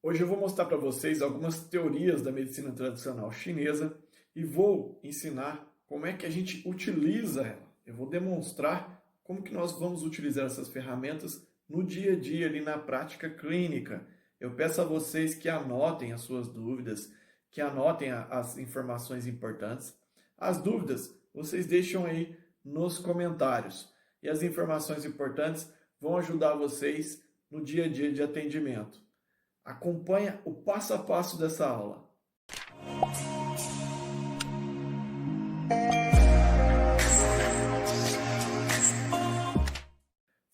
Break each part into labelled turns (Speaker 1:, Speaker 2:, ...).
Speaker 1: Hoje eu vou mostrar para vocês algumas teorias da medicina tradicional chinesa e vou ensinar como é que a gente utiliza ela. Eu vou demonstrar como que nós vamos utilizar essas ferramentas no dia a dia, ali na prática clínica. Eu peço a vocês que anotem as suas dúvidas, que anotem as informações importantes. As dúvidas vocês deixam aí nos comentários e as informações importantes vão ajudar vocês no dia a dia de atendimento. Acompanha o passo a passo dessa aula.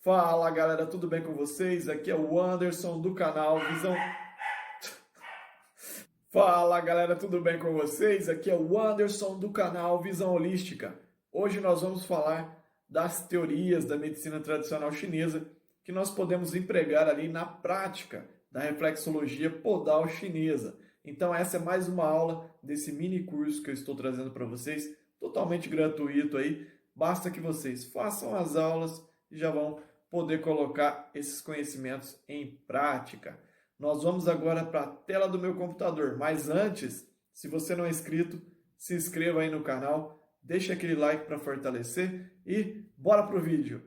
Speaker 1: Fala galera, tudo bem com vocês? Aqui é o Anderson do canal Visão. Fala galera, tudo bem com vocês? Aqui é o Anderson do canal Visão Holística. Hoje nós vamos falar das teorias da medicina tradicional chinesa que nós podemos empregar ali na prática da reflexologia podal chinesa. Então essa é mais uma aula desse mini curso que eu estou trazendo para vocês, totalmente gratuito aí. Basta que vocês façam as aulas e já vão poder colocar esses conhecimentos em prática. Nós vamos agora para a tela do meu computador, mas antes, se você não é inscrito, se inscreva aí no canal, deixa aquele like para fortalecer e bora pro vídeo.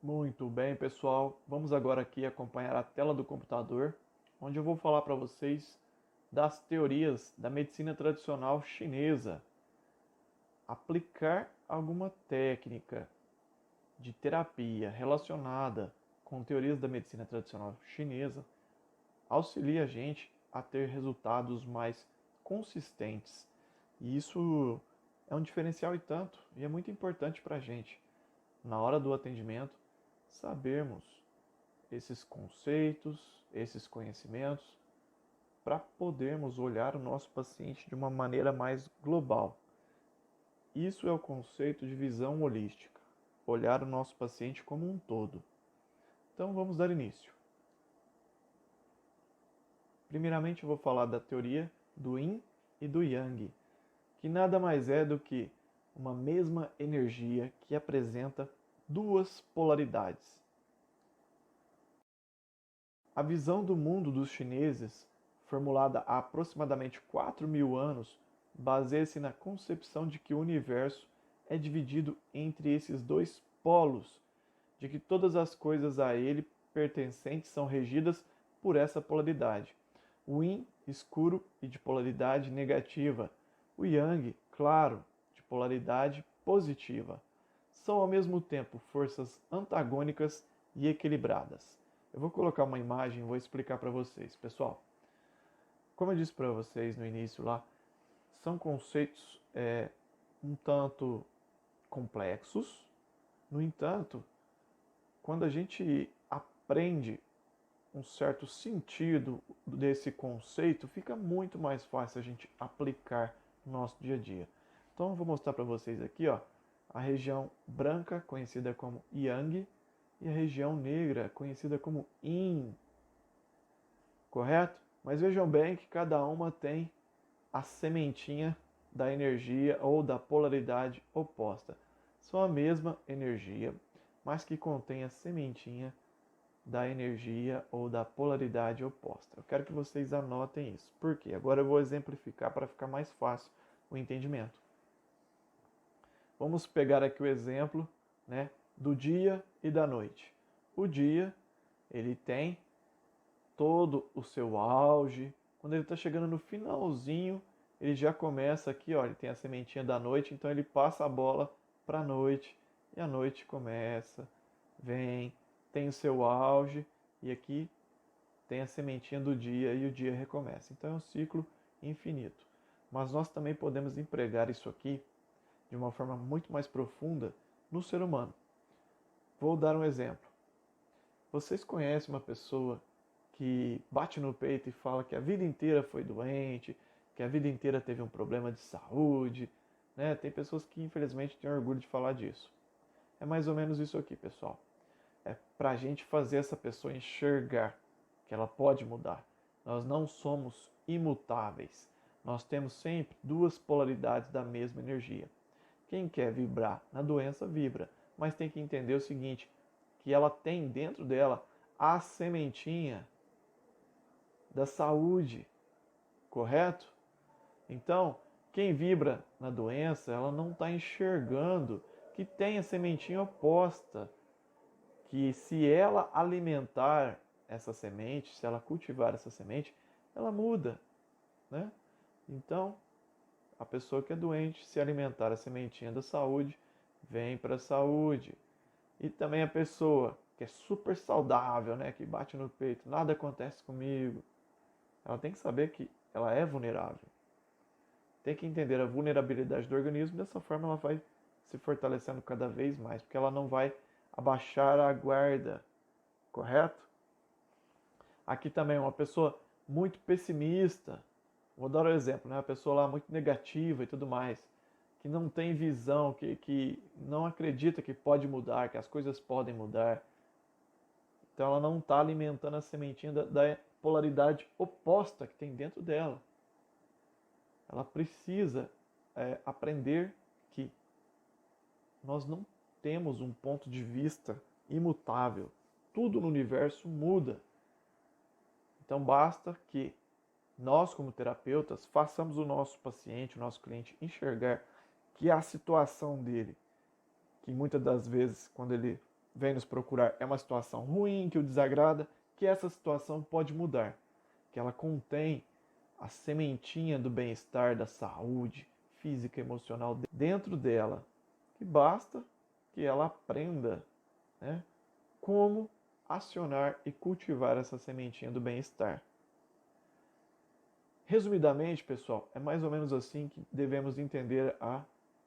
Speaker 2: Muito bem, pessoal. Vamos agora aqui acompanhar a tela do computador, onde eu vou falar para vocês das teorias da medicina tradicional chinesa. Aplicar alguma técnica de terapia relacionada com teorias da medicina tradicional chinesa auxilia a gente a ter resultados mais consistentes. E isso é um diferencial e tanto, e é muito importante para a gente, na hora do atendimento, sabermos esses conceitos, esses conhecimentos, para podermos olhar o nosso paciente de uma maneira mais global. Isso é o conceito de visão holística, olhar o nosso paciente como um todo. Então vamos dar início. Primeiramente eu vou falar da teoria do Yin e do Yang, que nada mais é do que uma mesma energia que apresenta duas polaridades. A visão do mundo dos chineses, formulada há aproximadamente 4.000 anos, baseia-se na concepção de que o universo é dividido entre esses dois polos, de que todas as coisas a ele pertencentes são regidas por essa polaridade. O Yin, escuro e de polaridade negativa. O Yang, claro, de polaridade positiva. São ao mesmo tempo forças antagônicas e equilibradas. Eu vou colocar uma imagem e vou explicar para vocês. Pessoal, como eu disse para vocês no início lá, são conceitos um tanto complexos. No entanto, quando a gente aprende um certo sentido desse conceito, fica muito mais fácil a gente aplicar no nosso dia a dia. Então eu vou mostrar para vocês aqui, ó, a região branca, conhecida como Yang, e a região negra, conhecida como Yin. Correto? Mas vejam bem que cada uma tem a sementinha da energia ou da polaridade oposta. São a mesma energia, mas que contém a sementinha da energia ou da polaridade oposta. Eu quero que vocês anotem isso. Por quê? Agora eu vou exemplificar para ficar mais fácil o entendimento. Vamos pegar aqui o exemplo, né, do dia e da noite. O dia, ele tem todo o seu auge. Quando ele está chegando no finalzinho, ele já começa aqui, ó, ele tem a sementinha da noite, então ele passa a bola para a noite, e a noite começa, vem, tem o seu auge, e aqui tem a sementinha do dia e o dia recomeça. Então é um ciclo infinito. Mas nós também podemos empregar isso aqui de uma forma muito mais profunda no ser humano. Vou dar um exemplo. Vocês conhecem uma pessoa que bate no peito e fala que a vida inteira foi doente, que a vida inteira teve um problema de saúde, né? Tem pessoas que infelizmente têm orgulho de falar disso. É mais ou menos isso aqui, pessoal. É para a gente fazer essa pessoa enxergar que ela pode mudar. Nós não somos imutáveis. Nós temos sempre duas polaridades da mesma energia. Quem quer vibrar na doença, vibra. Mas tem que entender o seguinte, que ela tem dentro dela a sementinha da saúde, correto? Então, quem vibra na doença, ela não está enxergando que tem a sementinha oposta, que se ela alimentar essa semente, se ela cultivar essa semente, ela muda, né? Então, a pessoa que é doente, se alimentar a sementinha da saúde, vem para a saúde. E também a pessoa que é super saudável, né, que bate no peito, nada acontece comigo, ela tem que saber que ela é vulnerável. Tem que entender a vulnerabilidade do organismo, dessa forma ela vai se fortalecendo cada vez mais, porque ela não vai abaixar a guarda, correto? Aqui também uma pessoa muito pessimista, vou dar um exemplo, né? Uma pessoa lá muito negativa e tudo mais, que não tem visão, que não acredita que pode mudar, que as coisas podem mudar. Então ela não está alimentando a sementinha da polaridade oposta que tem dentro dela. Ela precisa aprender que nós não temos um ponto de vista imutável. Tudo no universo muda. Então basta que nós, como terapeutas, façamos o nosso paciente, o nosso cliente, enxergar que a situação dele, que muitas das vezes, quando ele vem nos procurar, é uma situação ruim, que o desagrada, que essa situação pode mudar, que ela contém a sementinha do bem-estar, da saúde física e emocional dentro dela, que basta que ela aprenda, né, como acionar e cultivar essa sementinha do bem-estar. Resumidamente, pessoal, é mais ou menos assim que devemos entender a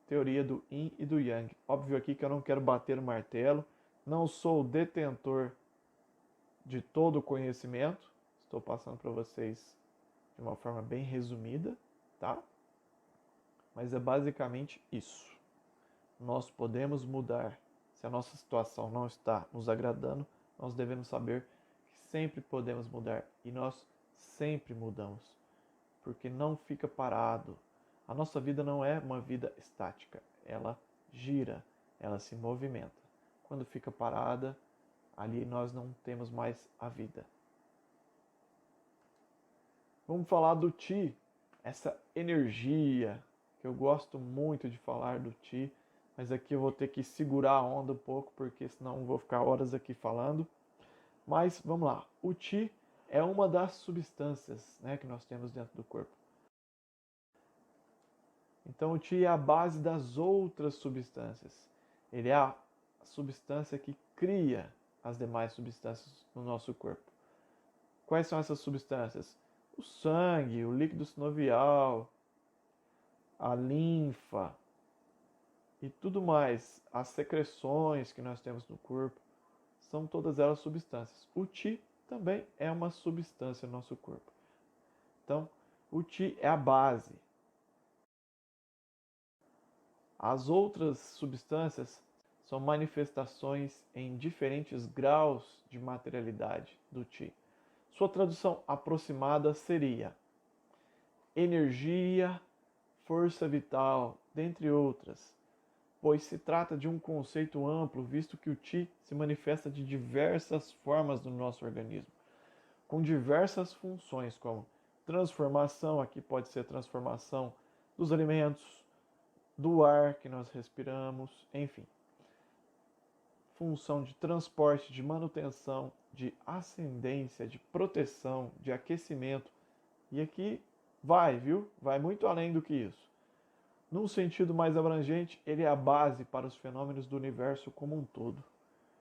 Speaker 2: teoria do Yin e do Yang. Óbvio aqui que eu não quero bater o martelo, não sou detentor de todo o conhecimento, estou passando para vocês de uma forma bem resumida, tá? Mas é basicamente isso. Nós podemos mudar. Se a nossa situação não está nos agradando, nós devemos saber que sempre podemos mudar. E nós sempre mudamos. Porque não fica parado. A nossa vida não é uma vida estática. Ela gira, ela se movimenta. Quando fica parada, ali nós não temos mais a vida. Vamos falar do Qi, essa energia, que eu gosto muito de falar do Qi, mas aqui eu vou ter que segurar a onda um pouco, porque senão eu vou ficar horas aqui falando. Mas vamos lá, o Qi é uma das substâncias, né, que nós temos dentro do corpo. Então o Qi é a base das outras substâncias. Ele é a substância que cria as demais substâncias no nosso corpo. Quais são essas substâncias? O sangue, o líquido sinovial, a linfa e tudo mais, as secreções que nós temos no corpo, são todas elas substâncias. O Qi também é uma substância no nosso corpo. Então, o Qi é a base. As outras substâncias são manifestações em diferentes graus de materialidade do Qi. Sua tradução aproximada seria energia, força vital, dentre outras, pois se trata de um conceito amplo, visto que o Qi se manifesta de diversas formas no nosso organismo, com diversas funções, como transformação, aqui pode ser transformação dos alimentos, do ar que nós respiramos, enfim. Função de transporte, de manutenção, de ascendência, de proteção, de aquecimento. E aqui vai, viu? Vai muito além do que isso. Num sentido mais abrangente, ele é a base para os fenômenos do universo como um todo.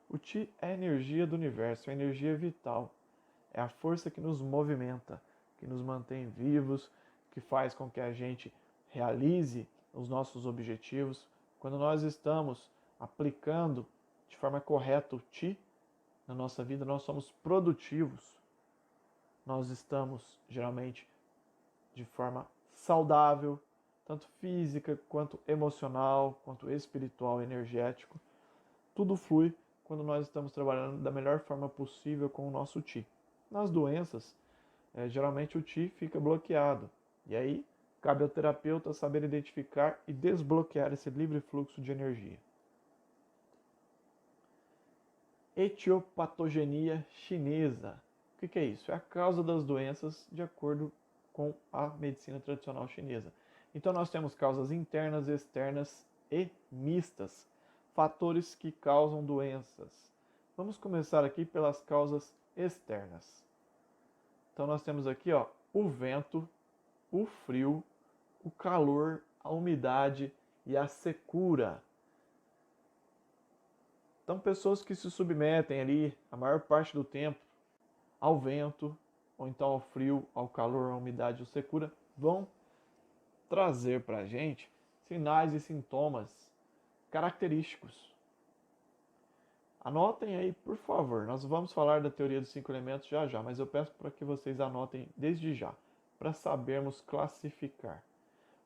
Speaker 2: O Qi é a energia do universo, é a energia vital. É a força que nos movimenta, que nos mantém vivos, que faz com que a gente realize os nossos objetivos. Quando nós estamos aplicando de forma correta o Qi na nossa vida, nós somos produtivos. Nós estamos, geralmente, de forma saudável, tanto física, quanto emocional, quanto espiritual, energético. Tudo flui quando nós estamos trabalhando da melhor forma possível com o nosso Qi. Nas doenças, geralmente o Qi fica bloqueado. E aí, cabe ao terapeuta saber identificar e desbloquear esse livre fluxo de energia. Etiopatogenia chinesa. O que é isso? É a causa das doenças de acordo com a medicina tradicional chinesa. Então nós temos causas internas, externas e mistas, fatores que causam doenças. Vamos começar aqui pelas causas externas. Então nós temos aqui, ó, o vento, o frio, o calor, a umidade e a secura. Então pessoas que se submetem ali a maior parte do tempo ao vento, ou então ao frio, ao calor, à umidade ou secura, vão trazer para a gente sinais e sintomas característicos. Anotem aí, por favor. Nós vamos falar da teoria dos 5 elementos já já, mas eu peço para que vocês anotem desde já, para sabermos classificar.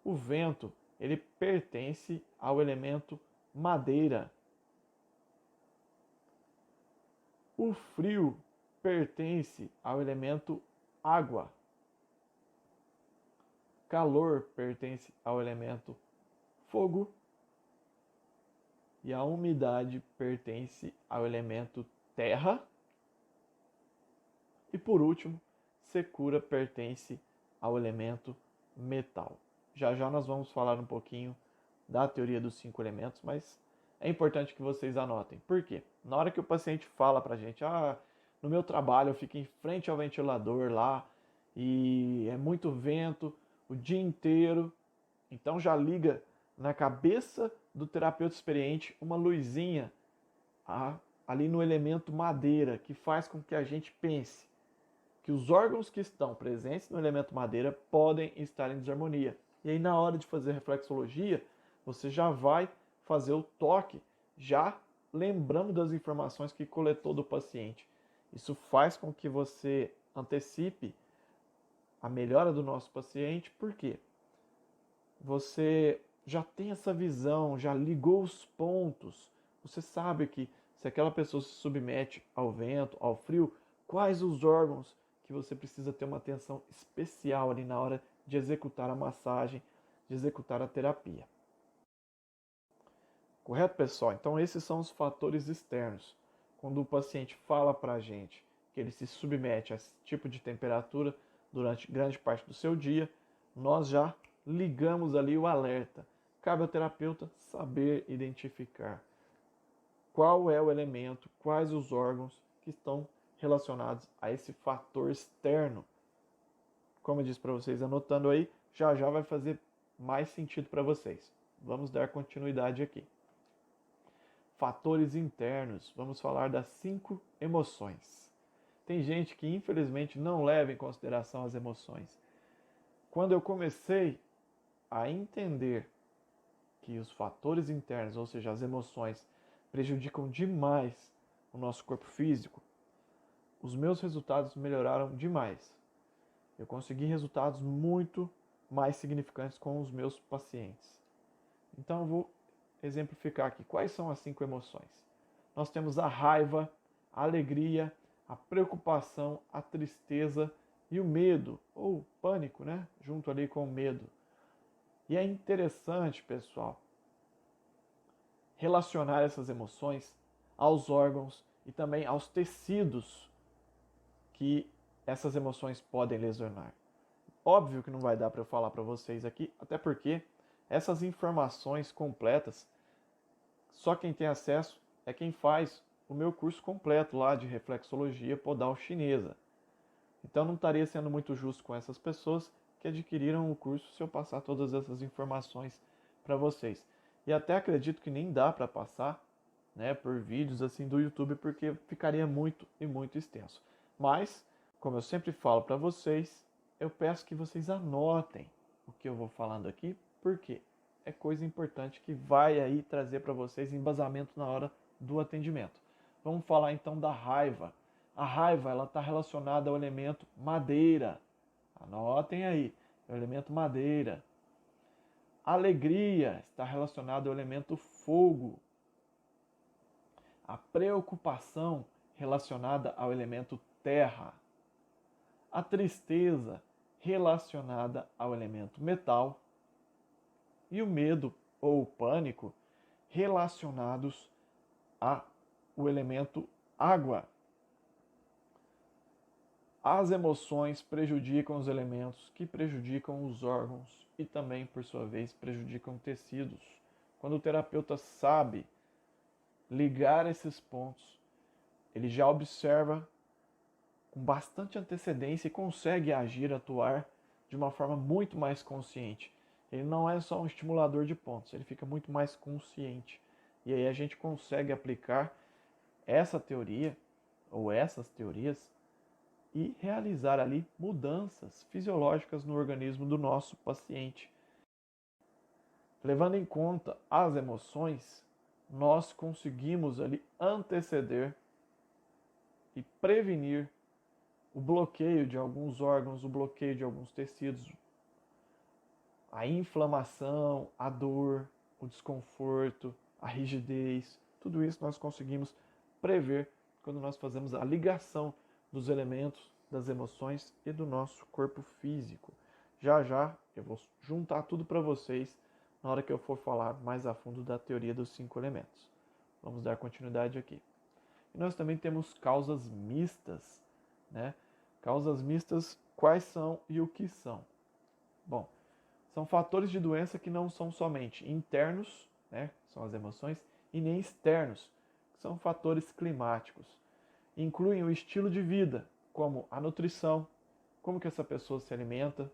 Speaker 2: O vento, ele pertence ao elemento madeira. O frio pertence ao elemento água. Calor pertence ao elemento fogo. E a umidade pertence ao elemento terra. E por último, secura pertence ao elemento metal. Já já nós vamos falar um pouquinho da teoria dos 5 elementos, mas é importante que vocês anotem. Por quê? Na hora que o paciente fala pra gente, no meu trabalho eu fico em frente ao ventilador lá e é muito vento o dia inteiro, então já liga na cabeça do terapeuta experiente uma luzinha ali no elemento madeira, que faz com que a gente pense que os órgãos que estão presentes no elemento madeira podem estar em desarmonia. E aí na hora de fazer reflexologia, você já vai fazer o toque, já lembrando das informações que coletou do paciente. Isso faz com que você antecipe a melhora do nosso paciente, por quê? Você já tem essa visão, já ligou os pontos. Você sabe que se aquela pessoa se submete ao vento, ao frio, quais os órgãos que você precisa ter uma atenção especial ali na hora de executar a massagem, de executar a terapia. Correto, pessoal? Então esses são os fatores externos. Quando o paciente fala para a gente que ele se submete a esse tipo de temperatura durante grande parte do seu dia, nós já ligamos ali o alerta. Cabe ao terapeuta saber identificar qual é o elemento, quais os órgãos que estão relacionados a esse fator externo. Como eu disse para vocês, anotando aí, já já vai fazer mais sentido para vocês. Vamos dar continuidade aqui. Fatores internos. Vamos falar das 5 emoções. Tem gente que infelizmente não leva em consideração as emoções. Quando eu comecei a entender que os fatores internos, ou seja, as emoções, prejudicam demais o nosso corpo físico, os meus resultados melhoraram demais. Eu consegui resultados muito mais significantes com os meus pacientes. Então eu vou exemplificar aqui. Quais são as 5 emoções? Nós temos a raiva, a alegria, a preocupação, a tristeza e o medo, ou pânico, né? Junto ali com o medo. E é interessante, pessoal, relacionar essas emoções aos órgãos e também aos tecidos que essas emoções podem lesionar. Óbvio que não vai dar para eu falar para vocês aqui, até porque essas informações completas, só quem tem acesso é quem faz o meu curso completo lá de reflexologia podal chinesa. Então não estaria sendo muito justo com essas pessoas que adquiriram o curso se eu passar todas essas informações para vocês. E até acredito que nem dá para passar, né, por vídeos assim do YouTube, porque ficaria muito e muito extenso. Mas, como eu sempre falo para vocês, eu peço que vocês anotem o que eu vou falando aqui, porque é coisa importante que vai aí trazer para vocês embasamento na hora do atendimento. Vamos falar então da raiva. A raiva ela está relacionada ao elemento madeira. Anotem aí, é o elemento madeira. A alegria está relacionada ao elemento fogo. A preocupação relacionada ao elemento terra. A tristeza relacionada ao elemento metal. E o medo ou o pânico relacionados ao elemento água. As emoções prejudicam os elementos, que prejudicam os órgãos e também, por sua vez, prejudicam tecidos. Quando o terapeuta sabe ligar esses pontos, ele já observa com bastante antecedência e consegue agir, atuar de uma forma muito mais consciente. Ele não é só um estimulador de pontos, ele fica muito mais consciente. E aí a gente consegue aplicar essa teoria ou essas teorias e realizar ali mudanças fisiológicas no organismo do nosso paciente. Levando em conta as emoções, nós conseguimos ali anteceder e prevenir o bloqueio de alguns órgãos, o bloqueio de alguns tecidos, a inflamação, a dor, o desconforto, a rigidez, tudo isso nós conseguimos prever quando nós fazemos a ligação dos elementos, das emoções e do nosso corpo físico. Já já eu vou juntar tudo para vocês na hora que eu for falar mais a fundo da teoria dos 5 elementos. Vamos dar continuidade aqui. E nós também temos causas mistas, né? Causas mistas, quais são e o que são? Bom, são fatores de doença que não são somente internos, né? São as emoções, e nem externos, que são fatores climáticos. Incluem o estilo de vida, como a nutrição, como que essa pessoa se alimenta,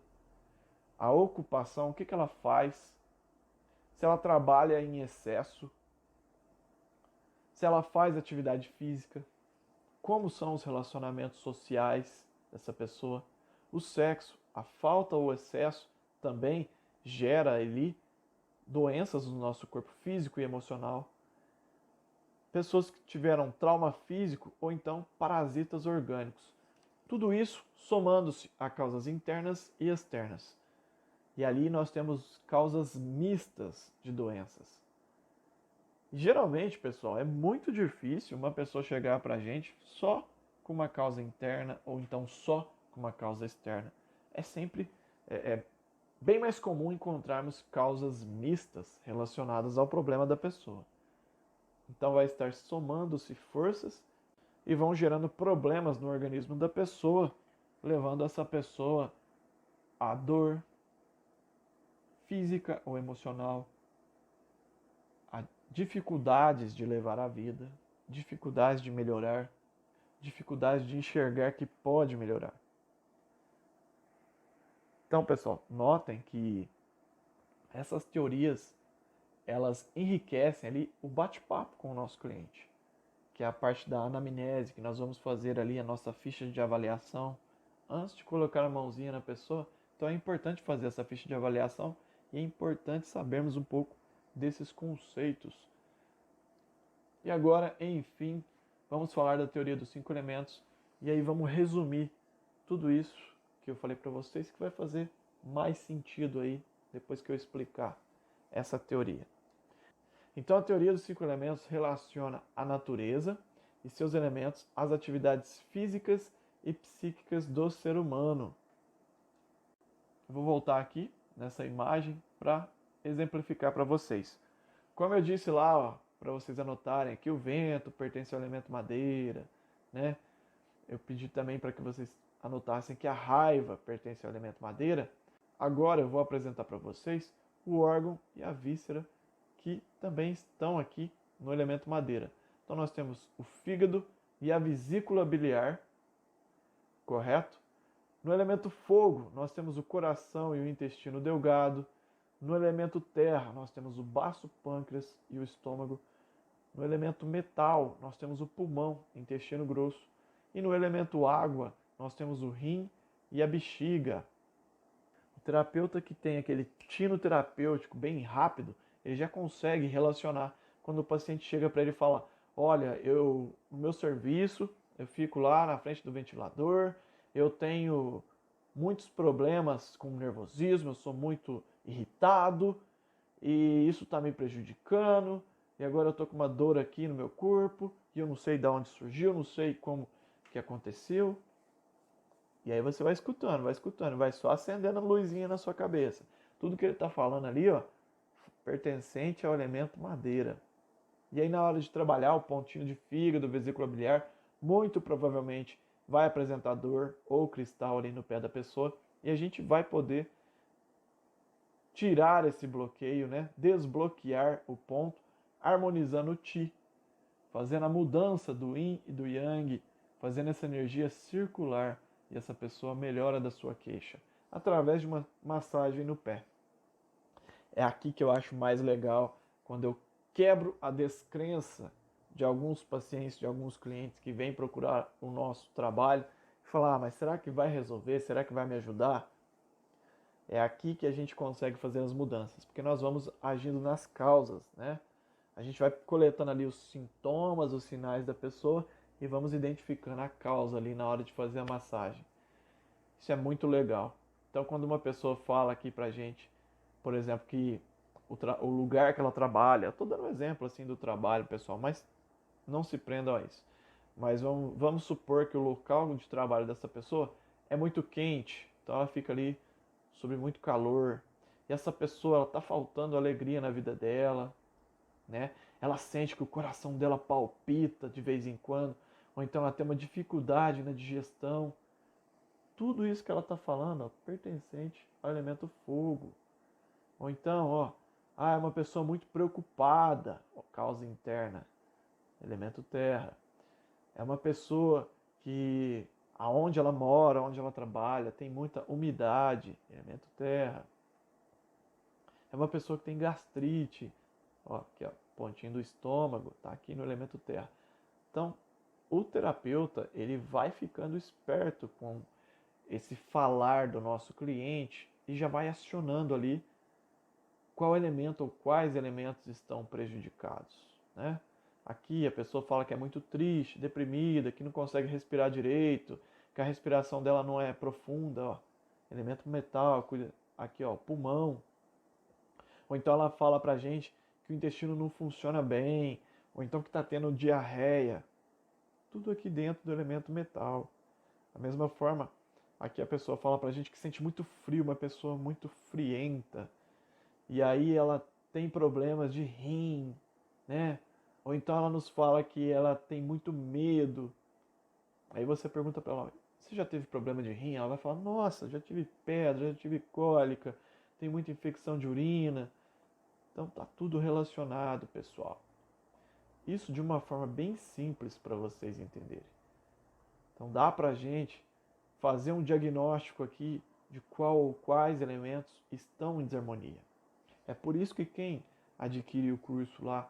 Speaker 2: a ocupação, o que ela faz, se ela trabalha em excesso, se ela faz atividade física, como são os relacionamentos sociais dessa pessoa, o sexo, a falta ou excesso também gera ali doenças no nosso corpo físico e emocional. Pessoas que tiveram trauma físico ou então parasitas orgânicos. Tudo isso somando-se a causas internas e externas. E ali nós temos causas mistas de doenças. Geralmente, pessoal, é muito difícil uma pessoa chegar para a gente só com uma causa interna ou então só com uma causa externa. É sempre bem mais comum encontrarmos causas mistas relacionadas ao problema da pessoa. Então vai estar somando-se forças e vão gerando problemas no organismo da pessoa, levando essa pessoa a dor física ou emocional, a dificuldades de levar a vida, dificuldades de melhorar, dificuldades de enxergar que pode melhorar. Então, pessoal, notem que essas teorias, elas enriquecem ali o bate-papo com o nosso cliente, que é a parte da anamnese, que nós vamos fazer ali a nossa ficha de avaliação antes de colocar a mãozinha na pessoa. Então é importante fazer essa ficha de avaliação e é importante sabermos um pouco desses conceitos. E agora, enfim, vamos falar da teoria dos 5 elementos e aí vamos resumir tudo isso que eu falei para vocês, que vai fazer mais sentido aí depois que eu explicar essa teoria. Então a teoria dos 5 elementos relaciona a natureza e seus elementos às atividades físicas e psíquicas do ser humano. Eu vou voltar aqui nessa imagem para exemplificar para vocês. Como eu disse lá, para vocês anotarem que o vento pertence ao elemento madeira, né? Eu pedi também para que vocês anotassem que a raiva pertence ao elemento madeira. Agora eu vou apresentar para vocês o órgão e a víscera que também estão aqui no elemento madeira. Então nós temos o fígado e a vesícula biliar, correto? No elemento fogo, nós temos o coração e o intestino delgado. No elemento terra, nós temos o baço, pâncreas e o estômago. No elemento metal, nós temos o pulmão, intestino grosso. E no elemento água, nós temos o rim e a bexiga. O terapeuta que tem aquele tino terapêutico bem rápido, ele já consegue relacionar quando o paciente chega para ele e fala: olha, no meu serviço, eu fico lá na frente do ventilador, eu tenho muitos problemas com nervosismo, eu sou muito irritado e isso está me prejudicando, e agora eu estou com uma dor aqui no meu corpo e eu não sei de onde surgiu, não sei como que aconteceu. E aí você vai escutando, vai só acendendo a luzinha na sua cabeça. Tudo que ele está falando ali, ó, pertencente ao elemento madeira. E aí na hora de trabalhar o pontinho de fígado, vesícula biliar, muito provavelmente vai apresentar dor ou cristal ali no pé da pessoa e a gente vai poder tirar esse bloqueio, né? Desbloquear o ponto, harmonizando o Qi, fazendo a mudança do Yin e do Yang, fazendo essa energia circular e essa pessoa melhora da sua queixa através de uma massagem no pé. É aqui que eu acho mais legal, quando eu quebro a descrença de alguns pacientes, de alguns clientes que vêm procurar o nosso trabalho e falar, mas será que vai resolver? Será que vai me ajudar? É aqui que a gente consegue fazer as mudanças, porque nós vamos agindo nas causas, né? A gente vai coletando ali os sintomas, os sinais da pessoa e vamos identificando a causa ali na hora de fazer a massagem. Isso é muito legal. Então, quando uma pessoa fala aqui pra gente, por exemplo, que o lugar que ela trabalha, estou dando um exemplo assim do trabalho, pessoal, mas não se prendam a isso. Mas vamos supor que o local de trabalho dessa pessoa é muito quente, então ela fica ali sob muito calor, e essa pessoa está faltando alegria na vida dela, né? Ela sente que o coração dela palpita de vez em quando, ou então ela tem uma dificuldade na digestão. Tudo isso que ela está falando, ó, pertencente ao elemento fogo. Ou então, ó, é uma pessoa muito preocupada, ó, causa interna, elemento terra. É uma pessoa que aonde ela mora, onde ela trabalha, tem muita umidade, elemento terra. É uma pessoa que tem gastrite, ó, aqui, ó, pontinho do estômago, tá aqui no elemento terra. Então, o terapeuta, ele vai ficando esperto com esse falar do nosso cliente e já vai acionando ali qual elemento ou quais elementos estão prejudicados, né? Aqui a pessoa fala que é muito triste, deprimida, que não consegue respirar direito, que a respiração dela não é profunda, ó. Elemento metal, aqui ó, pulmão. Ou então ela fala pra gente que o intestino não funciona bem, ou então que está tendo diarreia. Tudo aqui dentro do elemento metal. Da mesma forma, aqui a pessoa fala pra gente que sente muito frio, uma pessoa muito frienta. E aí ela tem problemas de rim, né? Ou então ela nos fala que ela tem muito medo. Aí você pergunta para ela, você já teve problema de rim? Ela vai falar, nossa, já tive pedra, já tive cólica, tem muita infecção de urina. Então tá tudo relacionado, pessoal. Isso de uma forma bem simples para vocês entenderem. Então dá pra gente fazer um diagnóstico aqui de qual ou quais elementos estão em desarmonia. É por isso que quem adquire o curso lá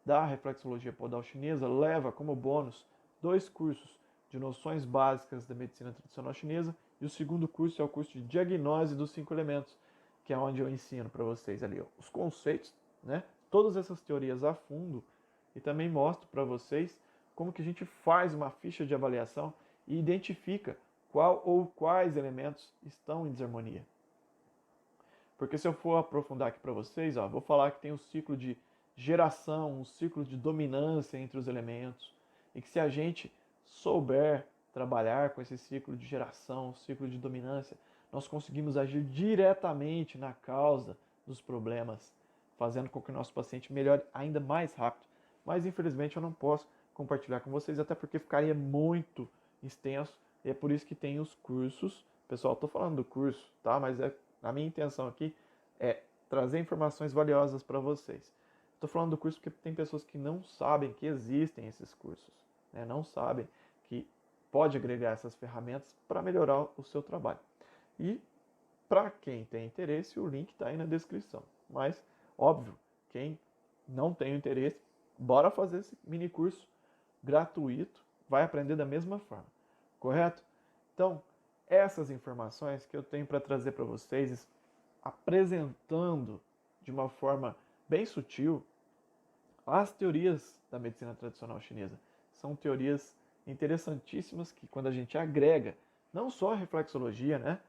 Speaker 2: da reflexologia podal chinesa leva como bônus 2 cursos de noções básicas da medicina tradicional chinesa e o segundo curso é o curso de diagnose dos 5 elementos, que é onde eu ensino para vocês ali ó, os conceitos, né? Todas essas teorias a fundo e também mostro para vocês como que a gente faz uma ficha de avaliação e identifica qual ou quais elementos estão em desarmonia. Porque se eu for aprofundar aqui para vocês, ó, vou falar que tem um ciclo de geração, um ciclo de dominância entre os elementos, e que se a gente souber trabalhar com esse ciclo de geração, ciclo de dominância, nós conseguimos agir diretamente na causa dos problemas, fazendo com que o nosso paciente melhore ainda mais rápido. Mas infelizmente eu não posso compartilhar com vocês, até porque ficaria muito extenso, e é por isso que tem os cursos. Pessoal, estou falando do curso, tá? Mas a minha intenção aqui é trazer informações valiosas para vocês. Estou falando do curso porque tem pessoas que não sabem que existem esses cursos, né? Não sabem que pode agregar essas ferramentas para melhorar o seu trabalho. E para quem tem interesse, o link está aí na descrição. Mas, óbvio, quem não tem interesse, bora fazer esse mini curso gratuito, vai aprender da mesma forma, correto? Então, essas informações que eu tenho para trazer para vocês, apresentando de uma forma bem sutil as teorias da medicina tradicional chinesa. São teorias interessantíssimas que quando a gente agrega, não só a reflexologia, né?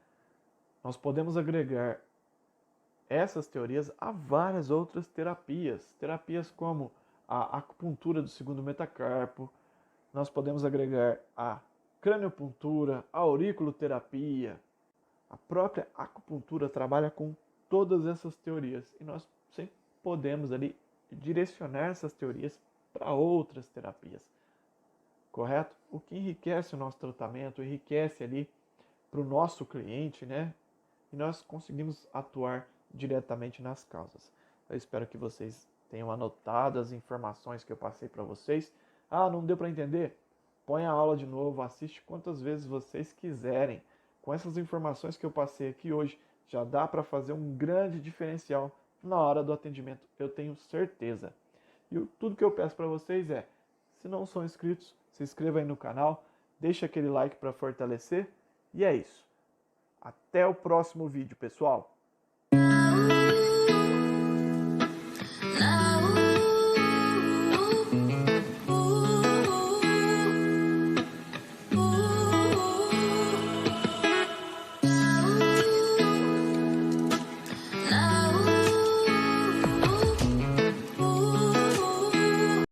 Speaker 2: Nós podemos agregar essas teorias a várias outras terapias. Terapias como a acupuntura do segundo metacarpo, nós podemos agregar a craniopuntura, a auriculoterapia, a própria acupuntura trabalha com todas essas teorias e nós sempre podemos ali direcionar essas teorias para outras terapias. correto? O que enriquece o nosso tratamento, enriquece ali para o nosso cliente, né? E nós conseguimos atuar diretamente nas causas. Eu espero que vocês tenham anotado as informações que eu passei para vocês. Ah, não deu para entender? Põe a aula de novo, assiste quantas vezes vocês quiserem. Com essas informações que eu passei aqui hoje, já dá para fazer um grande diferencial na hora do atendimento, eu tenho certeza. E tudo que eu peço para vocês é, se não são inscritos, se inscreva aí no canal, deixa aquele like para fortalecer. E é isso. Até o próximo vídeo, pessoal!